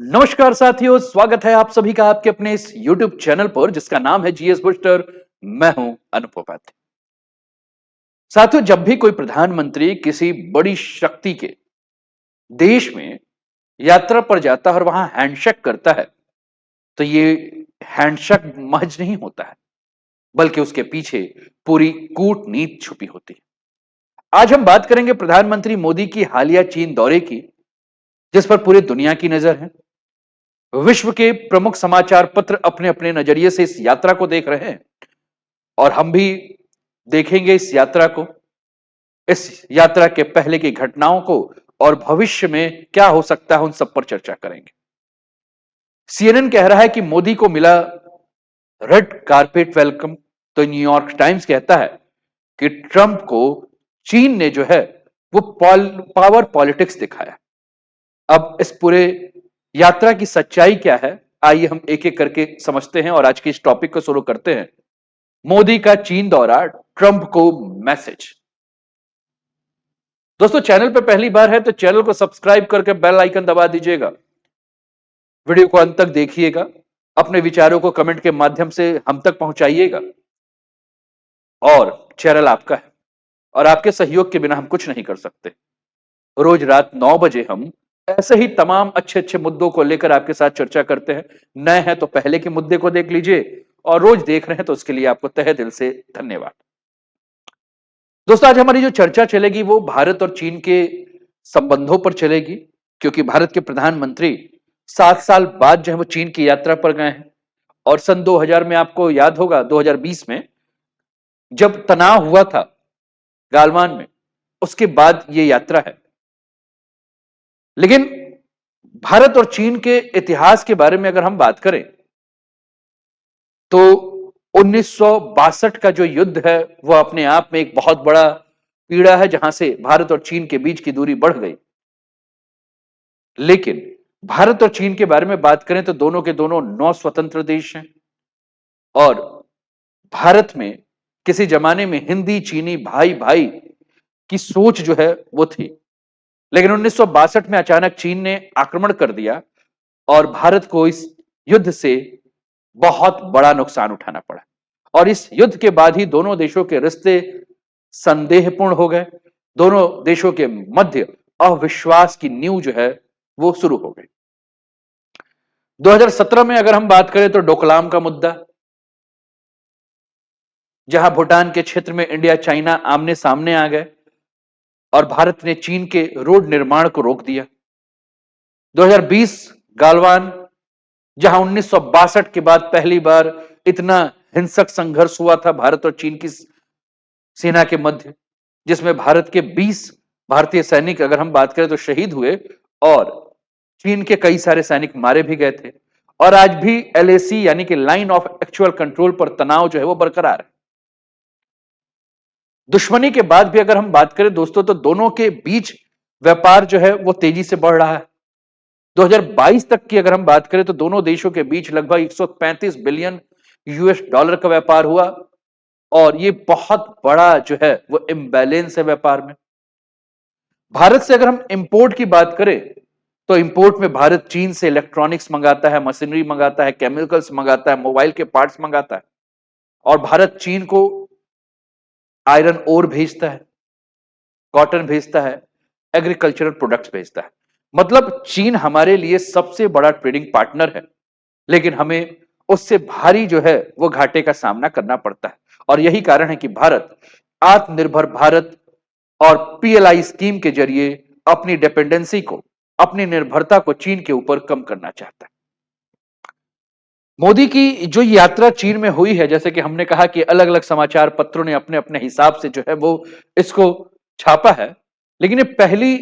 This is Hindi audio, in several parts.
नमस्कार साथियों, स्वागत है आप सभी का आपके अपने इस YouTube चैनल पर जिसका नाम है जीएस बूस्टर। मैं हूं अनुप उपाध्याय। साथियों, जब भी कोई प्रधानमंत्री किसी बड़ी शक्ति के देश में यात्रा पर जाता है और वहां हैंडशेक करता है, तो ये हैंडशेक महज नहीं होता है, बल्कि उसके पीछे पूरी कूटनीति छुपी होती है। आज हम बात करेंगे प्रधानमंत्री मोदी की हालिया चीन दौरे की, जिस पर पूरी दुनिया की नजर है। विश्व के प्रमुख समाचार पत्र अपने अपने नजरिए से इस यात्रा को देख रहे हैं और हम भी देखेंगे इस यात्रा को, इस यात्रा के पहले की घटनाओं को और भविष्य में क्या हो सकता है उन सब पर चर्चा करेंगे। सीएनएन कह रहा है कि मोदी को मिला रेड कारपेट वेलकम, तो न्यूयॉर्क टाइम्स कहता है कि ट्रंप को चीन ने जो है वो पावर पॉलिटिक्स दिखाया। अब इस पूरे यात्रा की सच्चाई क्या है, आइए हम एक एक करके समझते हैं और आज के इस टॉपिक को शुरू करते हैं। मोदी का चीन दौरा, ट्रंप को मैसेज। दोस्तों, चैनल पे पहली बार है तो चैनल को सब्सक्राइब करके बेल आइकन दबा दीजिएगा। वीडियो को अंत तक देखिएगा, अपने विचारों को कमेंट के माध्यम से हम तक पहुंचाइएगा। और चैनल आपका है और आपके सहयोग के बिना हम कुछ नहीं कर सकते। रोज रात 9 बजे हम ऐसे ही तमाम अच्छे अच्छे मुद्दों को लेकर आपके साथ चर्चा करते हैं। नए हैं तो पहले के मुद्दे को देख लीजिए और रोज देख रहे हैं तो उसके लिए आपको तहे दिल से धन्यवाद। दोस्तों, आज हमारी जो चर्चा चलेगी वो भारत और चीन के संबंधों पर चलेगी, क्योंकि भारत के प्रधानमंत्री 7 साल बाद जो है वो चीन की यात्रा पर गए हैं। और सन 2000 में, आपको याद होगा 2020 में जब तनाव हुआ था गालवान में, उसके बाद ये यात्रा है। लेकिन भारत और चीन के इतिहास के बारे में अगर हम बात करें तो 1962 का जो युद्ध है वह अपने आप में एक बहुत बड़ा पीड़ा है, जहां से भारत और चीन के बीच की दूरी बढ़ गई। लेकिन भारत और चीन के बारे में बात करें तो दोनों के दोनों 9 स्वतंत्र देश हैं। और भारत में किसी जमाने में हिंदी चीनी भाई भाई की सोच जो है वो थी। लेकिन 1962 में अचानक चीन ने आक्रमण कर दिया और भारत को इस युद्ध से बहुत बड़ा नुकसान उठाना पड़ा। और इस युद्ध के बाद ही दोनों देशों के रिश्ते संदेहपूर्ण हो गए। दोनों देशों के मध्य अविश्वास की नींव जो है वो शुरू हो गई। 2017 में अगर हम बात करें तो डोकलाम का मुद्दा, जहां भूटान के क्षेत्र में इंडिया चाइना आमने सामने आ गए और भारत ने चीन के रोड निर्माण को रोक दिया। 2020 गालवान, जहां 1962 के बाद पहली बार इतना हिंसक संघर्ष हुआ था भारत और चीन की सेना के मध्य, जिसमें भारत के 20 भारतीय सैनिक अगर हम बात करें तो शहीद हुए और चीन के कई सारे सैनिक मारे भी गए थे। और आज भी एलएसी यानी कि लाइन ऑफ एक्चुअल कंट्रोल पर तनाव जो है वो बरकरार है। दुश्मनी के बाद भी अगर हम बात करें दोस्तों तो दोनों के बीच व्यापार जो है वो तेजी से बढ़ रहा है। 2022 तक की अगर हम बात करें तो दोनों देशों के बीच लगभग 135 बिलियन यूएस डॉलर का व्यापार हुआ। और ये बहुत बड़ा जो है वो इम्बैलेंस है व्यापार में। भारत से अगर हम इंपोर्ट की बात करें तो इंपोर्ट में भारत चीन से इलेक्ट्रॉनिक्स मंगाता है, मशीनरी मंगाता है, केमिकल्स मंगाता है, मोबाइल के पार्ट्स मंगाता है। और भारत चीन को आयरन ओर भेजता है, कॉटन भेजता है, एग्रीकल्चरल प्रोडक्ट्स भेजता है। मतलब चीन हमारे लिए सबसे बड़ा ट्रेडिंग पार्टनर है, लेकिन हमें उससे भारी जो है वो घाटे का सामना करना पड़ता है। और यही कारण है कि भारत आत्मनिर्भर भारत और पीएलआई स्कीम के जरिए अपनी डिपेंडेंसी को, अपनी निर्भरता को चीन के ऊपर कम करना चाहता है। मोदी की जो यात्रा चीन में हुई है, जैसे कि हमने कहा कि अलग अलग समाचार पत्रों ने अपने अपने हिसाब से जो है वो इसको छापा है, लेकिन ये पहली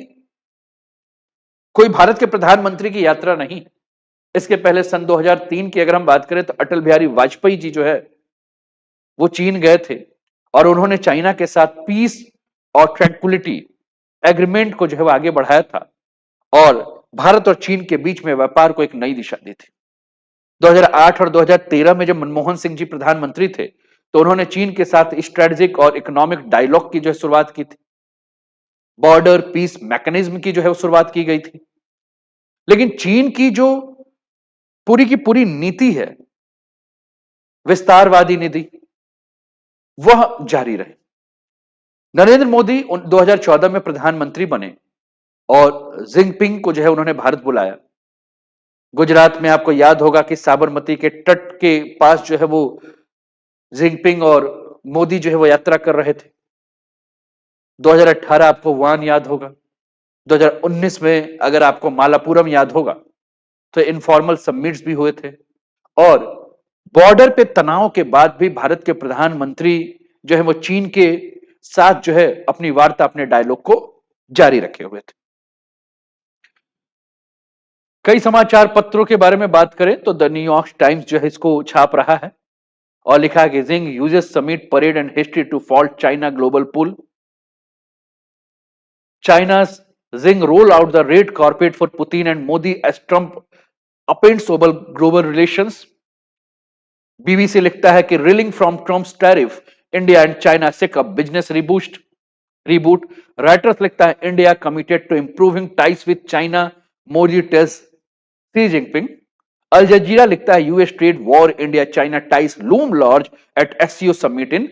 कोई भारत के प्रधानमंत्री की यात्रा नहीं। इसके पहले सन 2003 की अगर हम बात करें तो अटल बिहारी वाजपेयी जी जो है वो चीन गए थे और उन्होंने चाइना के साथ पीस और ट्रैंक्विलिटी एग्रीमेंट को जो है वो आगे बढ़ाया था और भारत और चीन के बीच में व्यापार को एक नई दिशा दी थी। 2008 और 2013 में जब मनमोहन सिंह जी प्रधानमंत्री थे तो उन्होंने चीन के साथ स्ट्रेटेजिक और इकोनॉमिक डायलॉग की जो है शुरुआत की थी। बॉर्डर पीस मैकेनिज्म की जो है वो शुरुआत की गई थी। लेकिन चीन की जो पूरी की पूरी नीति है, विस्तारवादी नीति, वह जारी रहे। नरेंद्र मोदी 2014 में प्रधानमंत्री बने और जिनपिंग को जो है उन्होंने भारत बुलाया। गुजरात में आपको याद होगा कि साबरमती के तट के पास जो है वो जिनपिंग और मोदी जो है वो यात्रा कर रहे थे। 2018 आपको वहां याद होगा। 2019 में अगर आपको मालापुरम याद होगा तो इनफॉर्मल समिट्स भी हुए थे। और बॉर्डर पे तनाव के बाद भी भारत के प्रधानमंत्री जो है वो चीन के साथ जो है अपनी वार्ता, अपने डायलॉग को जारी रखे हुए थे। कई समाचार पत्रों के बारे में बात करें तो द न्यूयॉर्क टाइम्स जो है इसको छाप रहा है और लिखा है कि Xing uses summit parade and history to vault China global pull. China's Xing roll out the red carpet for Putin and Modi as Trump upends over global relations. BBC लिखता है कि reeling from Trump's tariff, India and China seek up business reboot. Reuters लिखता है India committed to improving ties with China, Modi tells Xi Jinping. Al Jazeera लिखता है US trade war, India China ties loom large at SCO summit in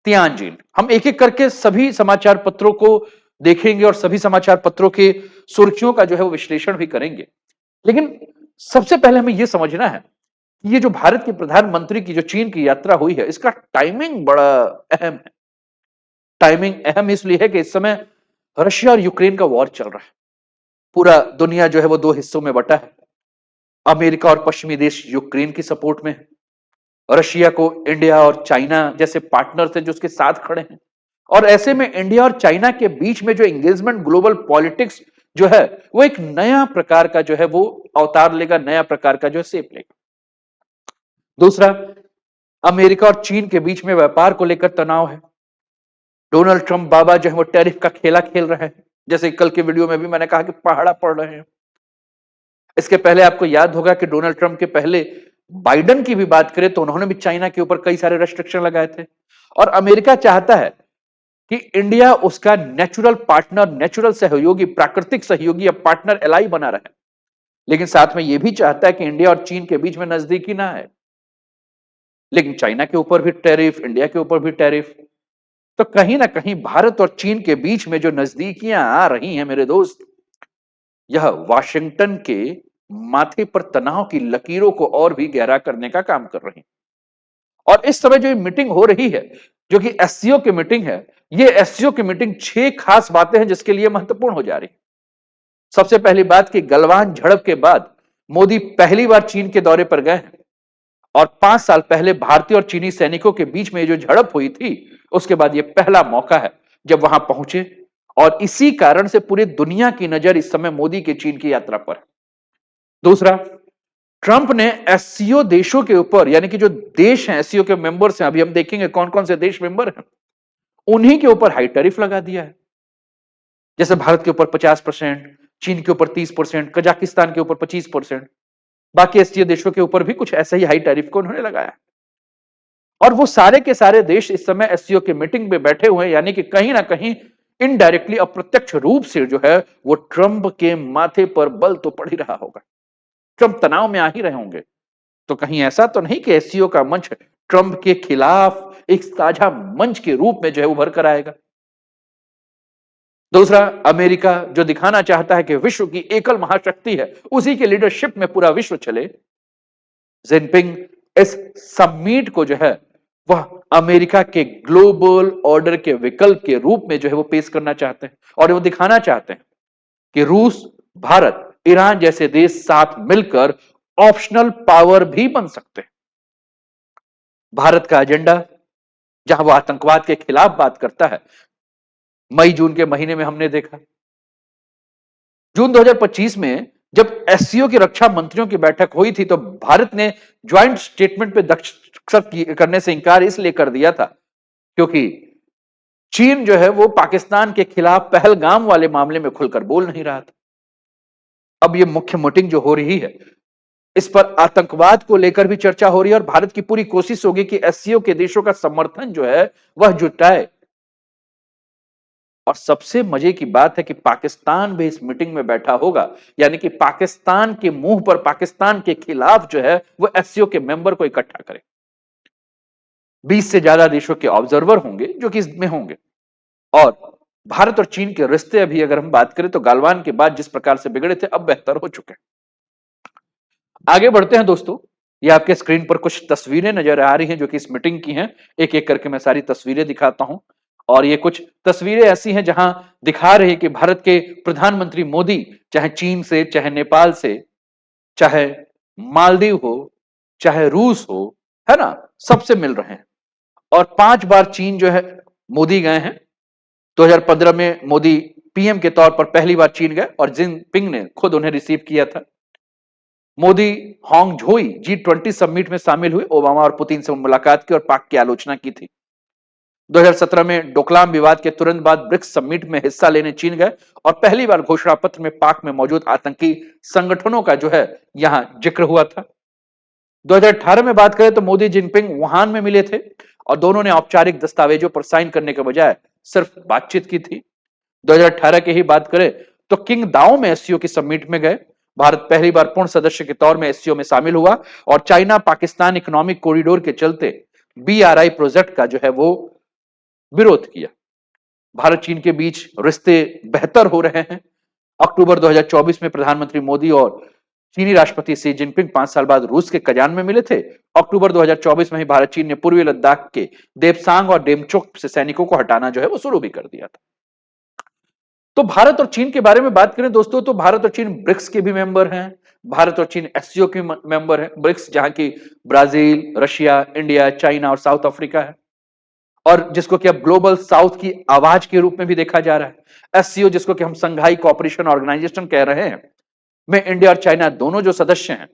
Tianjin. हम एक एक करके सभी समाचार पत्रों को देखेंगे और सभी समाचार पत्रों के सुर्खियों का जो है वो विश्लेषण भी करेंगे। लेकिन सबसे पहले हमें यह समझना है कि ये जो भारत के प्रधानमंत्री की जो चीन की यात्रा हुई है, इसका टाइमिंग बड़ा अहम है। टाइमिंग अहम इसलिए है कि इस समय रशिया और यूक्रेन का वॉर चल रहा है। पूरा दुनिया जो है वो दो हिस्सों में बटा है। अमेरिका और पश्चिमी देश यूक्रेन की सपोर्ट में है, रशिया को इंडिया और चाइना जैसे पार्टनर्स हैं जो उसके साथ खड़े हैं। और ऐसे में इंडिया और चाइना के बीच में जो एंगेजमेंट ग्लोबल पॉलिटिक्स जो है वो एक नया प्रकार का जो है वो अवतार लेगा, नया प्रकार का जो है शेप लेगा। दूसरा, अमेरिका और चीन के बीच में व्यापार को लेकर तनाव है। डोनाल्ड ट्रंप बाबा जो है वो टैरिफ का खेला खेल रहे हैं, जैसे कल के वीडियो में भी मैंने कहा कि पहाड़ा पड़ रहे हैं। इसके पहले आपको याद होगा कि डोनाल्ड ट्रंप के पहले बाइडेन की भी बात करें तो उन्होंने भी चाइना के ऊपर कई सारे रेस्ट्रिक्शन लगाए थे। और अमेरिका चाहता है कि इंडिया उसका नेचुरल पार्टनर, नेचुरल सहयोगी, प्राकृतिक सहयोगी या पार्टनर एलाई बना रहे। लेकिन साथ में यह भी चाहता है कि इंडिया और चीन के बीच में नजदीकी ना है। लेकिन चाइना के ऊपर भी टैरिफ, इंडिया के ऊपर भी टैरिफ, तो कहीं ना कहीं भारत और चीन के बीच में जो नजदीकियां आ रही हैं मेरे दोस्त, यह वाशिंगटन के माथे पर तनाव की लकीरों को और भी गहरा करने का काम कर रही है। और इस समय जो मीटिंग हो रही है, जो कि एससीओ की मीटिंग है, ये एससीओ की मीटिंग 6 खास बातें हैं जिसके लिए महत्वपूर्ण हो जा रही है। सबसे पहली बात कि गलवान झड़प के बाद मोदी पहली बार चीन के दौरे पर गए हैं और 5 साल पहले भारतीय और चीनी सैनिकों के बीच में जो झड़प हुई थी, उसके बाद यह पहला मौका है जब वहां पहुंचे। और इसी कारण से पूरी दुनिया की नजर इस समय मोदी के चीन की यात्रा पर है। दूसरा, ट्रंप ने एससीओ देशों के ऊपर, यानी कि जो देश हैं एससीओ के मेंबर्स हैं, अभी हम देखेंगे कौन कौन से देश मेंबर हैं, उन्हीं के ऊपर हाई टैरिफ लगा दिया है। जैसे भारत के ऊपर 50%, चीन के ऊपर 30%, कजाकिस्तान के ऊपर 25%, बाकी एससीओ देशों के ऊपर भी कुछ ऐसे ही हाई टैरिफ को उन्होंने लगाया। और वो सारे के सारे देश इस समय एससीओ की मीटिंग में बैठे हुए हैं, यानी कि कहीं ना कहीं इनडायरेक्टली, अप्रत्यक्ष रूप से जो है वो ट्रंप के माथे पर बल तो पड़ ही रहा होगा। ट्रंप तनाव में आ ही रहे होंगे। तो कहीं ऐसा तो नहीं कि एससीओ का मंच ट्रंप के खिलाफ एक साझा मंच के रूप में जो है उभर कर आएगा। दूसरा, अमेरिका जो दिखाना चाहता है कि विश्व की एकल महाशक्ति है, उसी के लीडरशिप में पूरा विश्व चले। जिनपिंग इस समिट को जो है वह अमेरिका के ग्लोबल ऑर्डर के विकल्प के रूप में जो है वो पेश करना चाहते हैं और वो दिखाना चाहते हैं कि रूस, भारत, ईरान जैसे देश साथ मिलकर ऑप्शनल पावर भी बन सकते हैं। भारत का एजेंडा, जहां वो आतंकवाद के खिलाफ बात करता है, मई जून के महीने में हमने देखा। जून 2025 में जब एससीओ की रक्षा मंत्रियों की बैठक हुई थी तो भारत ने ज्वाइंट स्टेटमेंट पे दस्तखत करने से इंकार इसलिए कर दिया था क्योंकि चीन जो है वो पाकिस्तान के खिलाफ पहलगाम वाले मामले में खुलकर बोल नहीं रहा था। अब ये मुख्य मीटिंग जो हो रही है, इस पर आतंकवाद को लेकर भी चर्चा हो रही है और भारत की पूरी कोशिश होगी कि एससीओ के देशों का समर्थन जो है वह जुटाए। और सबसे मजे की बात है कि पाकिस्तान भी इस मीटिंग में बैठा होगा, यानी कि पाकिस्तान के मुंह पर पाकिस्तान के खिलाफ जो है वो एससीओ के मेंबर को इकट्ठा करे। 20 से ज्यादा देशों के ऑब्जर्वर होंगे जो कि इसमें होंगे। और भारत और चीन के रिश्ते अभी अगर हम बात करें तो गालवान के बाद जिस प्रकार से बिगड़े थे अब बेहतर हो चुके हैं। आगे बढ़ते हैं दोस्तों। ये आपके स्क्रीन पर कुछ तस्वीरें नजर आ रही हैं जो कि इस मीटिंग की हैं। एक एक करके मैं सारी तस्वीरें दिखाता हूं। और ये कुछ तस्वीरें ऐसी हैं जहां दिखा रही है कि भारत के प्रधानमंत्री मोदी चाहे चीन से, चाहे नेपाल से, चाहे मालदीव हो, चाहे रूस हो, है ना, सबसे मिल रहे हैं। और 5 बार चीन जो है मोदी गए हैं। 2015 में मोदी पीएम के तौर पर पहली बार चीन गए और जिनपिंग ने खुद उन्हें रिसीव किया था। मोदी हांगझोई G20 समिट में शामिल हुए, ओबामा और पुतिन से मुलाकात की और पाक की आलोचना की थी। 2017 में डोकलाम विवाद के तुरंत बाद ब्रिक्स समिट में हिस्सा लेने चीन गए और पहली बार घोषणा पत्र में पाक में मौजूद आतंकी संगठनों का जो है यहां जिक्र हुआ था। 2018 में बात करें तो मोदी जिनपिंग वुहान में मिले थे और दोनों ने औपचारिक दस्तावेजों पर साइन करने के बजाय सिर्फ बातचीत की थी। 2018 की ही बात करें तो किंग दाओ में एससीओ की समिट में गए। भारत पहली बार पूर्ण सदस्य के तौर में एससीओ में शामिल हुआ और चाइना पाकिस्तान इकोनॉमिक कॉरिडोर के चलते बीआरआई प्रोजेक्ट का जो है वो विरोध किया। भारत चीन के बीच रिश्ते बेहतर हो रहे हैं। अक्टूबर 2024 में प्रधानमंत्री मोदी और चीनी राष्ट्रपति शी जिनपिंग 5 साल बाद रूस के कजान में मिले थे। अक्टूबर 2024 में ही भारत चीन ने पूर्वी लद्दाख के देपसांग और डेमचोक से सैनिकों को हटाना जो है वो शुरू भी कर दिया था। तो भारत और चीन के बारे में बात करें दोस्तों तो भारत और चीन ब्रिक्स के भी मेंबर हैं। भारत और चीन एससीओ के मेंबर हैं। ब्रिक्स जहां की ब्राजील, रशिया, इंडिया, चाइना और साउथ अफ्रीका है और जिसको कि अब ग्लोबल साउथ की आवाज के रूप में भी देखा जा रहा है। एससीओ जिसको कि हम संघाई कोऑपरेशन ऑर्गेनाइजेशन कह रहे हैं, में इंडिया और चाइना दोनों जो सदस्य हैं।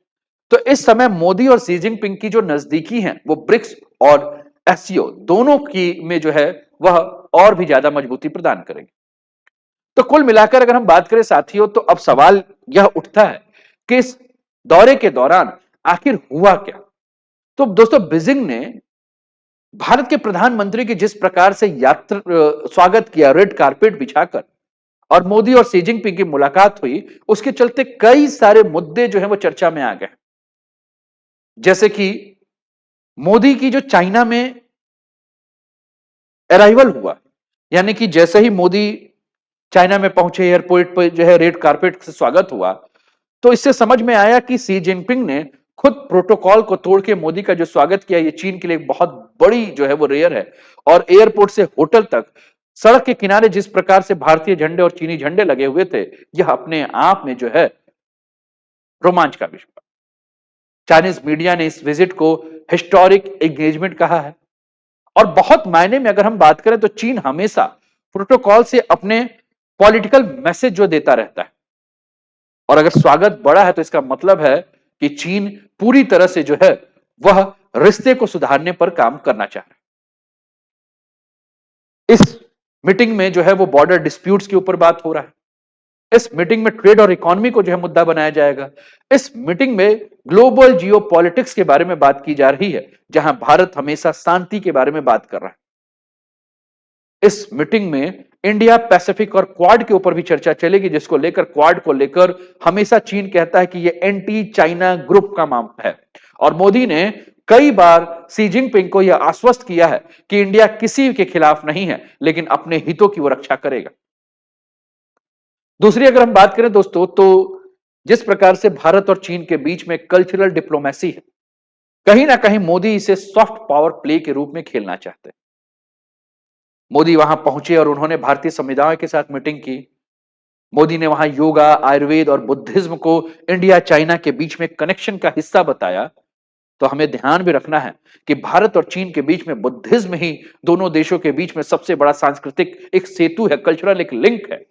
तो इस समय मोदी और शी जिनपिंग की जो नजदीकी है वो ब्रिक्स और एससीओ दोनों की में जो है वह और भी ज्यादा मजबूती प्रदान करेंगे। तो कुल मिलाकर अगर हम बात करें साथियों तो अब सवाल यह उठता है कि इस दौरे के दौरान आखिर हुआ क्या। तो दोस्तों बीजिंग ने भारत के प्रधानमंत्री की जिस प्रकार से यात्रा स्वागत किया, रेड कारपेट बिछाकर, और मोदी और शी जिनपिंग की मुलाकात हुई, उसके चलते कई सारे मुद्दे जो है वो चर्चा में आ गए। जैसे कि मोदी की जो चाइना में अराइवल हुआ, यानी कि जैसे ही मोदी चाइना में पहुंचे, एयरपोर्ट पर जो है रेड कारपेट से स्वागत हुआ, तो इससे समझ में आया कि शी जिनपिंग ने खुद प्रोटोकॉल को तोड़ के मोदी का जो स्वागत किया, ये चीन के लिए बहुत बड़ी जो है वो रेयर है। और एयरपोर्ट से होटल तक सड़क के किनारे जिस प्रकार से भारतीय झंडे और चीनी झंडे लगे हुए थे, यह अपने आप में जो है रोमांच का विषय। चाइनीज मीडिया ने इस विजिट को हिस्टोरिक एंगेजमेंट कहा है। और बहुत मायने में अगर हम बात करें तो चीन हमेशा प्रोटोकॉल से अपने पॉलिटिकल मैसेज जो देता रहता है, और अगर स्वागत बड़ा है तो इसका मतलब है कि चीन पूरी तरह से जो है वह रिश्ते को सुधारने पर काम करना चाह रहा है। इस मीटिंग में जो है वो बॉर्डर डिस्प्यूट्स के ऊपर बात हो रहा है। इस मीटिंग में ट्रेड और इकोनॉमी को जो है मुद्दा बनाया जाएगा। इस मीटिंग में ग्लोबल जियोपॉलिटिक्स के बारे में बात की जा रही है, जहां भारत हमेशा शांति के बारे में बात कर रहा है। इस मीटिंग में इंडिया पैसिफिक और क्वाड के ऊपर भी चर्चा चलेगी, जिसको लेकर क्वाड को लेकर हमेशा चीन कहता है कि यह एंटी चाइना ग्रुप का मामला है। और मोदी ने कई बार शी जिनपिंग को यह आश्वस्त किया है कि इंडिया किसी के खिलाफ नहीं है, लेकिन अपने हितों की वो रक्षा करेगा। दूसरी अगर हम बात करें दोस्तों तो जिस प्रकार से भारत और चीन के बीच में कल्चरल डिप्लोमेसी है, कहीं ना कहीं मोदी इसे सॉफ्ट पावर प्ले के रूप में खेलना चाहते हैं। मोदी वहां पहुंचे और उन्होंने भारतीय समुदाय के साथ मीटिंग की। मोदी ने वहां योगा, आयुर्वेद और बुद्धिज्म को इंडिया चाइना के बीच में कनेक्शन का हिस्सा बताया। तो हमें ध्यान भी रखना है कि भारत और चीन के बीच में बुद्धिज्म ही दोनों देशों के बीच में सबसे बड़ा सांस्कृतिक एक सेतु है, कल्चरल एक लिंक है।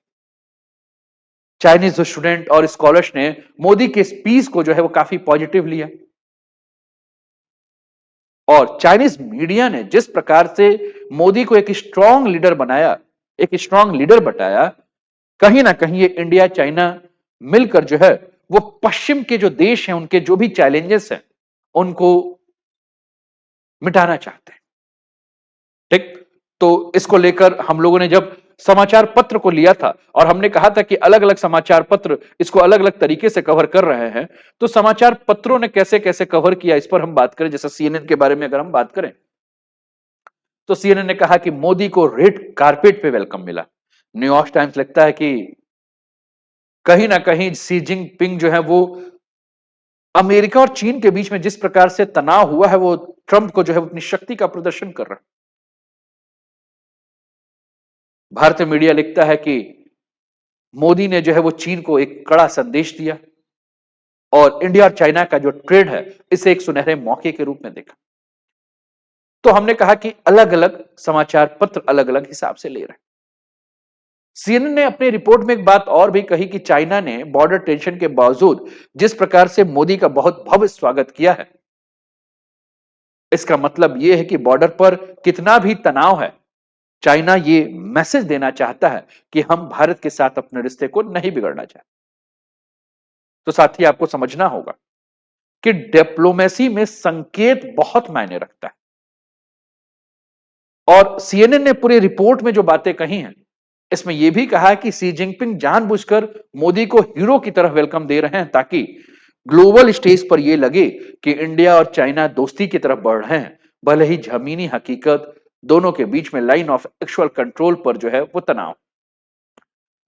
चाइनीज स्टूडेंट और स्कॉलर्स ने मोदी के स्पीच को जो है वो काफी पॉजिटिव लिया। और चाइनीज मीडिया ने जिस प्रकार से मोदी को एक स्ट्रांग लीडर बनाया, एक स्ट्रांग लीडर बताया, कहीं ना कहीं ये इंडिया चाइना मिलकर जो है वो पश्चिम के जो देश हैं उनके जो भी चैलेंजेस हैं उनको मिटाना चाहते हैं। ठीक, तो इसको लेकर हम लोगों ने जब समाचार पत्र को लिया था और हमने कहा था कि अलग अलग समाचार पत्र इसको अलग अलग तरीके से कवर कर रहे हैं, तो समाचार पत्रों ने कैसे कैसे कवर किया इस पर हम बात करें। जैसे सीएनएन के बारे में अगर हम बात करें, तो सीएनएन ने कहा कि मोदी को रेड कारपेट पे वेलकम मिला। न्यूयॉर्क टाइम्स लिखता है कि कहीं ना कहीं सी जिनपिंग जो है वो अमेरिका और चीन के बीच में जिस प्रकार से तनाव हुआ है, वो ट्रंप को जो है अपनी शक्ति का प्रदर्शन कर रहा है। भारतीय मीडिया लिखता है कि मोदी ने जो है वो चीन को एक कड़ा संदेश दिया और इंडिया और चाइना का जो ट्रेड है इसे एक सुनहरे मौके के रूप में देखा। तो हमने कहा कि अलग अलग समाचार पत्र अलग अलग हिसाब से ले रहे हैं। सीएनएन ने अपनी रिपोर्ट में एक बात और भी कही कि चाइना ने बॉर्डर टेंशन के बावजूद जिस प्रकार से मोदी का बहुत भव्य स्वागत किया है, इसका मतलब यह है कि बॉर्डर पर कितना भी तनाव है, चाइना ये मैसेज देना चाहता है कि हम भारत के साथ अपने रिश्ते को नहीं बिगड़ना चाहते। तो साथ ही आपको समझना होगा कि डिप्लोमेसी में संकेत बहुत मायने रखता है। और सीएनएन ने पूरी रिपोर्ट में जो बातें कही हैं, इसमें यह भी कहा है कि सी जिनपिंग जानबूझकर मोदी को हीरो की तरह वेलकम दे रहे हैं ताकि ग्लोबल स्टेज पर यह लगे कि इंडिया और चाइना दोस्ती की तरफ बढ़ रहे हैं, भले ही जमीनी हकीकत दोनों के बीच में लाइन ऑफ एक्चुअल कंट्रोल पर जो है वो तनाव।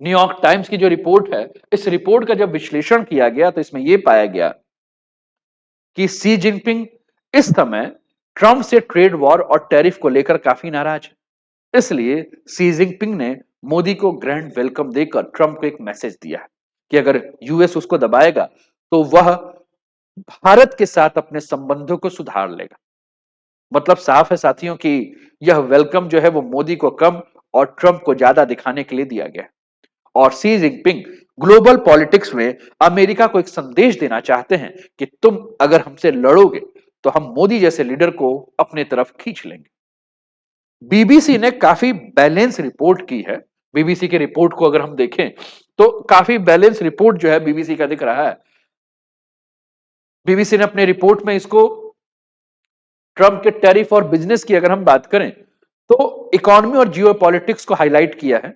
न्यूयॉर्क टाइम्स की जो रिपोर्ट है, इस रिपोर्ट का जब विश्लेषण किया गया तो इसमें यह पाया गया कि सी जिनपिंग इस समय ट्रंप से ट्रेड वॉर और टैरिफ को लेकर काफी नाराज है। इसलिए सी जिनपिंग ने मोदी को ग्रैंड वेलकम देकर ट्रंप को एक मैसेज दिया है कि अगर यूएस उसको दबाएगा तो वह भारत के साथ अपने संबंधों को सुधार लेगा। मतलब साफ है साथियों कि यह वेलकम जो है वो मोदी को कम और ट्रंप को ज्यादा दिखाने के लिए दिया गया है। और सी जिनपिंग ग्लोबल पॉलिटिक्स में अमेरिका को एक संदेश देना चाहते हैं कि तुम अगर हमसे लड़ोगे तो हम मोदी जैसे लीडर को अपने तरफ खींच लेंगे। बीबीसी ने काफी बैलेंस रिपोर्ट की है। बीबीसी की रिपोर्ट को अगर हम देखें तो काफी बैलेंस रिपोर्ट जो है बीबीसी का दिख रहा है। बीबीसी ने अपने रिपोर्ट में इसको ट्रंप के टैरिफ और बिजनेस की अगर हम बात करें तो इकोनॉमी और जियो पॉलिटिक्स को हाईलाइट किया है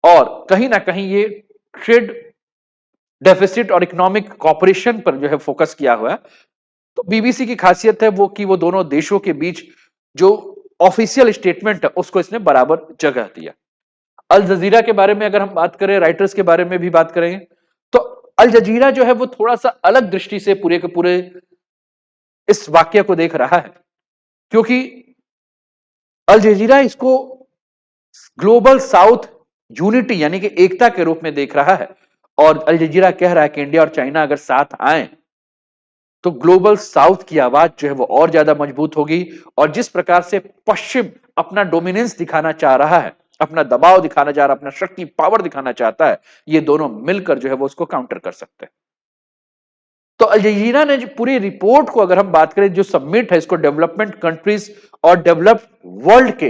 और कहीं ना कहीं ये ट्रेड डेफिसिट और इकोनॉमिक कॉपरेशन पर जो है फोकस किया हुआ है। तो बीबीसी की खासियत है वो कि वो दोनों देशों के बीच जो ऑफिशियल स्टेटमेंट है उसको इसने बराबर जगह दिया। अल जजीरा के बारे में अगर हम बात करें, राइटर्स के बारे में भी बात करेंगे, तो अल जजीरा जो है वो थोड़ा सा अलग दृष्टि से पूरे के पूरे इस वाक्य को देख रहा है, क्योंकि अल जजीरा इसको ग्लोबल साउथ यूनिटी यानी कि एकता के रूप में देख रहा है और अल जजीरा कह रहा है कि इंडिया और चाइना अगर साथ आए तो ग्लोबल साउथ की आवाज जो है वो और ज्यादा मजबूत होगी। और जिस प्रकार से पश्चिम अपना डोमिनेंस दिखाना चाह रहा है, अपना दबाव दिखाना चाह रहा है, अपना शक्ति पावर दिखाना चाहता है, ये दोनों मिलकर जो है वो उसको काउंटर कर सकते हैं। तो अल जजीरा ने जो पूरी रिपोर्ट को अगर हम बात करें, जो सबमिट है इसको डेवलपमेंट कंट्रीज और डेवलप्ड वर्ल्ड के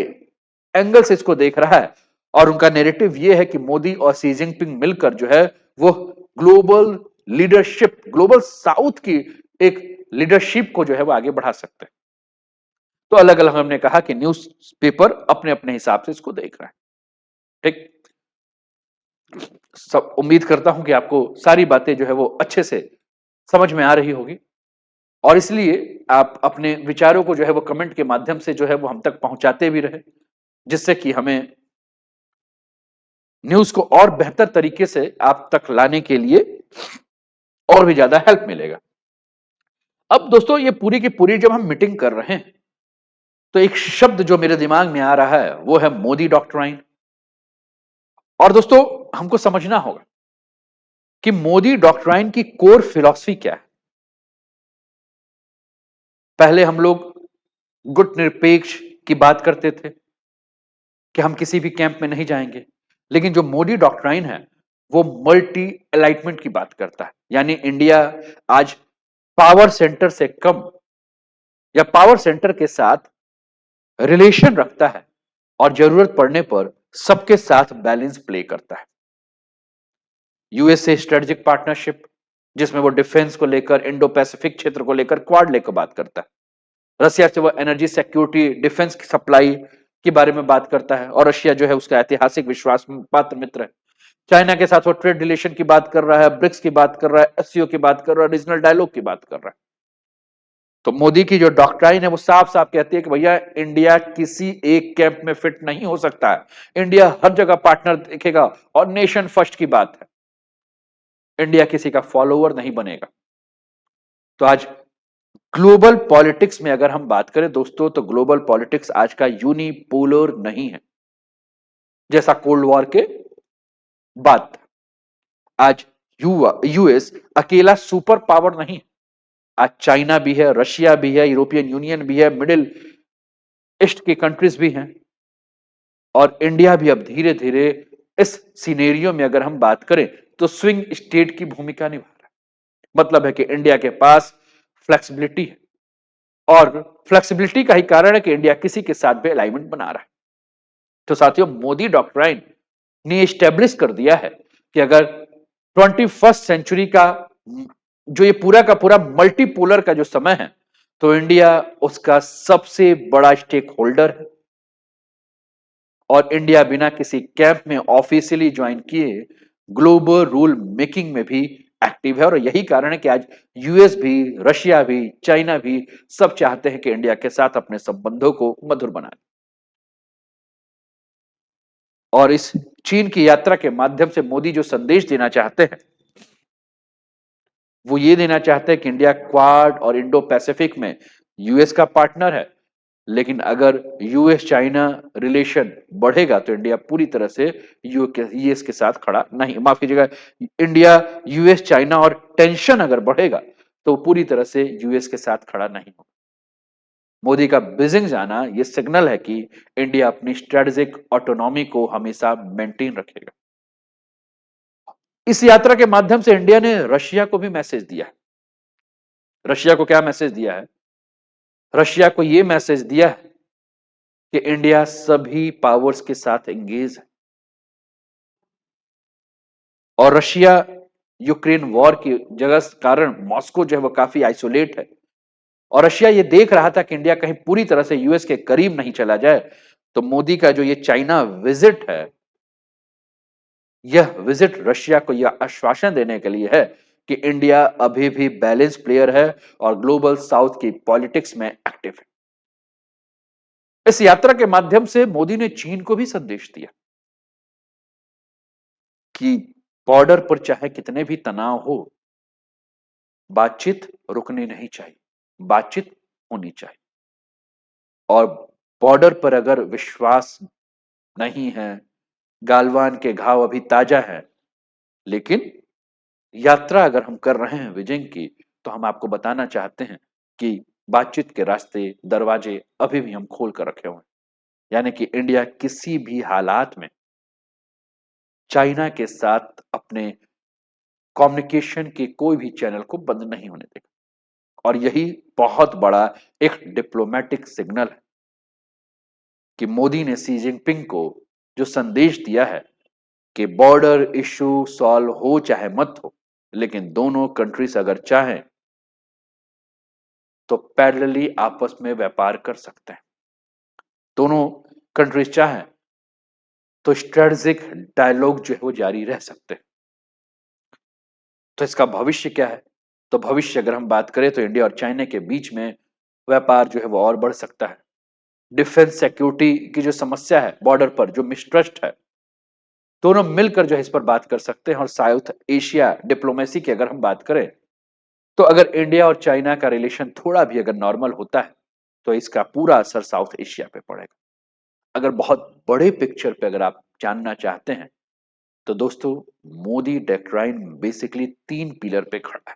एंगल से इसको देख रहा है और उनका नैरेटिव ये है कि मोदी और सी जिनपिंग मिलकर जो है वो ग्लोबल लीडरशिप, ग्लोबल साउथ की एक लीडरशिप को जो है वो आगे बढ़ा सकते हैं। तो अलग अलग हमने कहा कि न्यूज पेपर अपने अपने हिसाब से इसको देख रहा है। ठीक, सब उम्मीद करता हूं कि आपको सारी बातें जो है वो अच्छे से समझ में आ रही होगी और इसलिए आप अपने विचारों को जो है वो कमेंट के माध्यम से जो है वो हम तक पहुंचाते भी रहे, जिससे कि हमें न्यूज को और बेहतर तरीके से आप तक लाने के लिए और भी ज्यादा हेल्प मिलेगा। अब दोस्तों ये पूरी की पूरी जब हम मीटिंग कर रहे हैं तो एक शब्द जो मेरे दिमाग में आ रहा है वो है मोदी डॉक्ट्राइन। और दोस्तों हमको समझना होगा कि मोदी डॉक्ट्राइन की कोर फिलॉसफी क्या है। पहले हम लोग गुट निरपेक्ष की बात करते थे कि हम किसी भी कैंप में नहीं जाएंगे, लेकिन जो मोदी डॉक्ट्राइन है वो मल्टी एलाइटमेंट की बात करता है। यानी इंडिया आज पावर सेंटर से कम या पावर सेंटर के साथ रिलेशन रखता है और जरूरत पड़ने पर सबके साथ बैलेंस प्ले करता है। यूएसए स्ट्रेटेजिक पार्टनरशिप, जिसमें वो डिफेंस को लेकर, इंडो पैसिफिक क्षेत्र को लेकर, क्वाड लेकर बात करता है। रसिया से वो एनर्जी सिक्योरिटी, डिफेंस की सप्लाई, के बारे में बात करता है और रशिया जो है उसका ऐतिहासिक विश्वास पात्र मित्र है। चाइना के साथ वो ट्रेड रिलेशन की बात कर रहा है, ब्रिक्स की बात कर रहा है, एससीओ की बात कर रहा है, रीजनल डायलॉग की बात कर रहा है। तो मोदी की जो डॉक्ट्राइन है वो साफ साफ कहती है कि भैया इंडिया किसी एक कैंप में फिट नहीं हो सकता है, इंडिया हर जगह पार्टनर देखेगा और नेशन फर्स्ट की बात है, इंडिया किसी का फॉलोअर नहीं बनेगा। तो आज ग्लोबल पॉलिटिक्स में अगर हम बात करें दोस्तों, तो ग्लोबल पॉलिटिक्स आज का यूनिपोलर नहीं है जैसा कोल्ड वॉर के बाद था। आज यूएस अकेला सुपर पावर नहीं है, आज चाइना भी है, रशिया भी है, यूरोपियन यूनियन भी है, मिडिल ईस्ट की कंट्रीज भी हैं और इंडिया भी अब धीरे धीरे इस सिनेरियो में अगर हम बात करें तो स्विंग स्टेट की भूमिका निभा रहा है। मतलब है कि इंडिया के पास फ्लेक्सिबिलिटी है और फ्लेक्सिबिलिटी का ही कारण है कि इंडिया किसी के साथ भी अलाइनमेंट बना रहा है। तो साथियों, मोदी डॉक्ट्राइन ने स्टेब्लिश कर दिया है कि अगर 21st सेंचुरी का जो ये पूरा का पूरा मल्टीपोलर का जो समय है, तो इंडिया उसका सबसे बड़ा स्टेक होल्डर है और इंडिया बिना किसी कैंप में ऑफिशियली ज्वाइन किए ग्लोबल रूल मेकिंग में भी एक्टिव है। और यही कारण है कि आज यूएस भी, रशिया भी, चाइना भी सब चाहते हैं कि इंडिया के साथ अपने संबंधों को मधुर बनाए। और इस चीन की यात्रा के माध्यम से मोदी जो संदेश देना चाहते हैं वो ये देना चाहते हैं कि इंडिया क्वाड और इंडो पैसिफिक में यूएस का पार्टनर है, लेकिन अगर यूएस चाइना रिलेशन बढ़ेगा तो इंडिया पूरी तरह से यूएस के साथ खड़ा नहीं, माफ कीजिएगा, इंडिया यूएस चाइना और टेंशन अगर बढ़ेगा तो पूरी तरह से यूएस के साथ खड़ा नहीं होगा। मोदी का बीजिंग जाना यह सिग्नल है कि इंडिया अपनी स्ट्रेटेजिक ऑटोनॉमी को हमेशा मेंटेन रखेगा। इस यात्रा के माध्यम से इंडिया ने रशिया को भी मैसेज दिया है। रशिया को क्या मैसेज दिया है? रशिया को यह मैसेज दिया है कि इंडिया सभी पावर्स के साथ एंगेज है और रशिया यूक्रेन वॉर की जगह कारण मॉस्को जो है वो काफी आइसोलेट है और रशिया ये देख रहा था कि इंडिया कहीं पूरी तरह से यूएस के करीब नहीं चला जाए। तो मोदी का जो ये चाइना विजिट है, यह विजिट रशिया को यह आश्वासन देने के लिए है कि इंडिया अभी भी बैलेंस प्लेयर है और ग्लोबल साउथ की पॉलिटिक्स में एक्टिव है। इस यात्रा के माध्यम से मोदी ने चीन को भी संदेश दिया कि बॉर्डर पर चाहे कितने भी तनाव हो, बातचीत रुकनी नहीं चाहिए, बातचीत होनी चाहिए। और बॉर्डर पर अगर विश्वास नहीं है, गालवान के घाव अभी ताजा है, लेकिन यात्रा अगर हम कर रहे हैं विजय की, तो हम आपको बताना चाहते हैं कि बातचीत के रास्ते, दरवाजे अभी भी हम खोल कर रखे हुए हैं। यानी कि इंडिया किसी भी हालात में चाइना के साथ अपने कम्युनिकेशन के कोई भी चैनल को बंद नहीं होने देगा। और यही बहुत बड़ा एक डिप्लोमेटिक सिग्नल है कि मोदी ने शी जिनपिंग को जो संदेश दिया है कि बॉर्डर इशू सॉल्व हो चाहे मत हो, लेकिन दोनों कंट्रीज अगर चाहें तो पैरेलली आपस में व्यापार कर सकते हैं। दोनों कंट्रीज चाहें तो स्ट्रेटेजिक डायलॉग जो है वो जारी रह सकते हैं। तो इसका भविष्य क्या है? तो भविष्य अगर हम बात करें तो इंडिया और चाइना के बीच में व्यापार जो है वो और बढ़ सकता है। डिफेंस सिक्योरिटी की जो समस्या है, बॉर्डर पर जो मिसट्रस्ट है, दोनों मिलकर जो है इस पर बात कर सकते हैं। और साउथ एशिया डिप्लोमेसी की अगर हम बात करें तो अगर इंडिया और चाइना का रिलेशन थोड़ा भी अगर नॉर्मल होता है तो इसका पूरा असर साउथ एशिया पे पड़ेगा। अगर बहुत बड़े पिक्चर पे अगर आप जानना चाहते हैं तो दोस्तों, मोदी डॉक्ट्राइन बेसिकली 3 पिलर पे खड़ा है।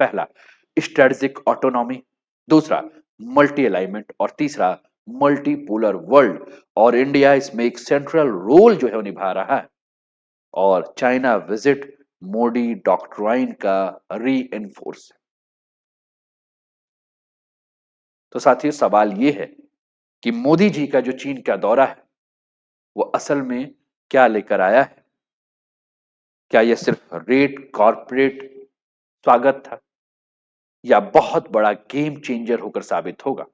पहला, स्ट्रेटेजिक ऑटोनॉमी, दूसरा मल्टी अलाइनमेंट और तीसरा मल्टीपोलर वर्ल्ड। और इंडिया इसमें एक सेंट्रल रोल जो है वो निभा रहा है। और चाइना विजिट मोदी डॉक्ट्राइन का री एनफोर्स। तो साथियों, सवाल यह है कि मोदी जी का जो चीन का दौरा है वो असल में क्या लेकर आया है? क्या यह सिर्फ रेट कॉरपोरेट स्वागत था या बहुत बड़ा गेम चेंजर होकर साबित होगा?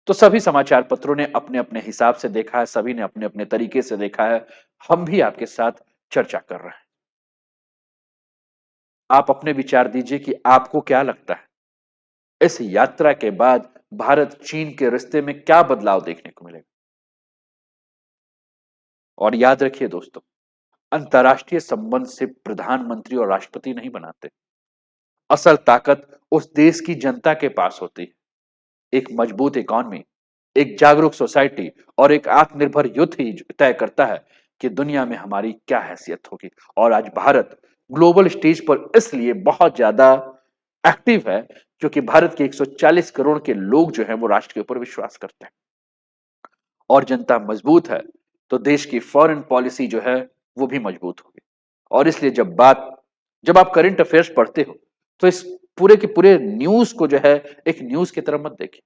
तो सभी समाचार पत्रों ने अपने अपने हिसाब से देखा है, सभी ने अपने अपने तरीके से देखा है। हम भी आपके साथ चर्चा कर रहे हैं। आप अपने विचार दीजिए कि आपको क्या लगता है, इस यात्रा के बाद भारत चीन के रिश्ते में क्या बदलाव देखने को मिलेगा। और याद रखिए दोस्तों, अंतर्राष्ट्रीय संबंध से प्रधानमंत्री और राष्ट्रपति नहीं बनाते। असल ताकत उस देश की जनता के पास होती है। एक मजबूत इकॉनमी, एक जागरूक सोसाइटी और एक आत्मनिर्भर युद्ध ही तय करता है कि दुनिया में हमारी क्या हैसियत होगी। और आज भारत ग्लोबल स्टेज पर इसलिए बहुत ज्यादा एक्टिव है क्योंकि भारत के 140 करोड़ के लोग जो हैं वो राष्ट्र के ऊपर विश्वास करते हैं। और जनता मजबूत है तो देश की फॉरेन पॉलिसी जो है वो भी मजबूत होगी। और इसलिए जब आप करंट अफेयर्स पढ़ते हो तो इस पूरे के पूरे न्यूज को जो है एक न्यूज की तरह मत देखिए,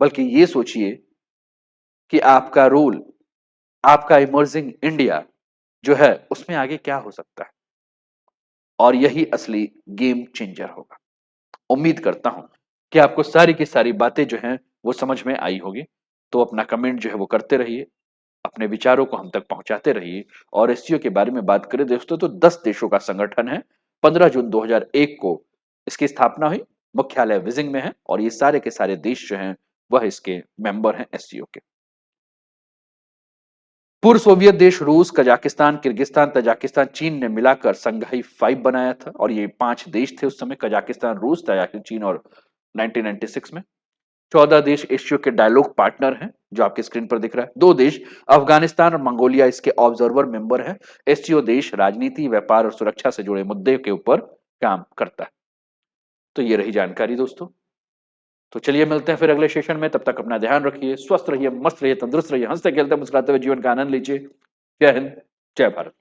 बल्कि ये सोचिए कि आपका रोल, आपका इमर्जिंग इंडिया जो है उसमें आगे क्या हो सकता है। और यही असली गेम चेंजर होगा। उम्मीद करता हूं कि आपको सारी की सारी बातें जो हैं वो समझ में आई होगी। तो अपना कमेंट जो है वो करते रहिए, अपने विचारों को हम तक पहुंचाते रहिए। और एससीओ के बारे में बात करें दोस्तों तो 10 देशों का संगठन है। 15 जून 2001 को इसकी स्थापना हुई। मुख्यालय बीजिंग में है और ये सारे के सारे देश जो हैं वह इसके मेंबर हैं एससीओ के। पूर्व सोवियत देश रूस, कजाकिस्तान, किर्गिस्तान, तजाकिस्तान, चीन ने मिलाकर संघाई 5 बनाया था और ये 5 देश थे उस समय, कजाकिस्तान, रूस, तजाकिस्तान, चीन और 1996 में 14 देश एससीओ के डायलॉग पार्टनर हैं जो आपके स्क्रीन पर दिख रहा है। 2 देश अफगानिस्तान और मंगोलिया इसके ऑब्जर्वर मेंबर हैं। एससीओ देश राजनीति, व्यापार और सुरक्षा से जुड़े मुद्दे के ऊपर काम करता है। तो ये रही जानकारी दोस्तों। तो चलिए मिलते हैं फिर अगले सेशन में। तब तक अपना ध्यान रखिए, स्वस्थ रहिए, मस्त रहिए, तंदुरुस्त रहिए, हंसते खेलते मुस्कुराते हुए जीवन का आनंद लीजिए। जय हिंद, जय भारत।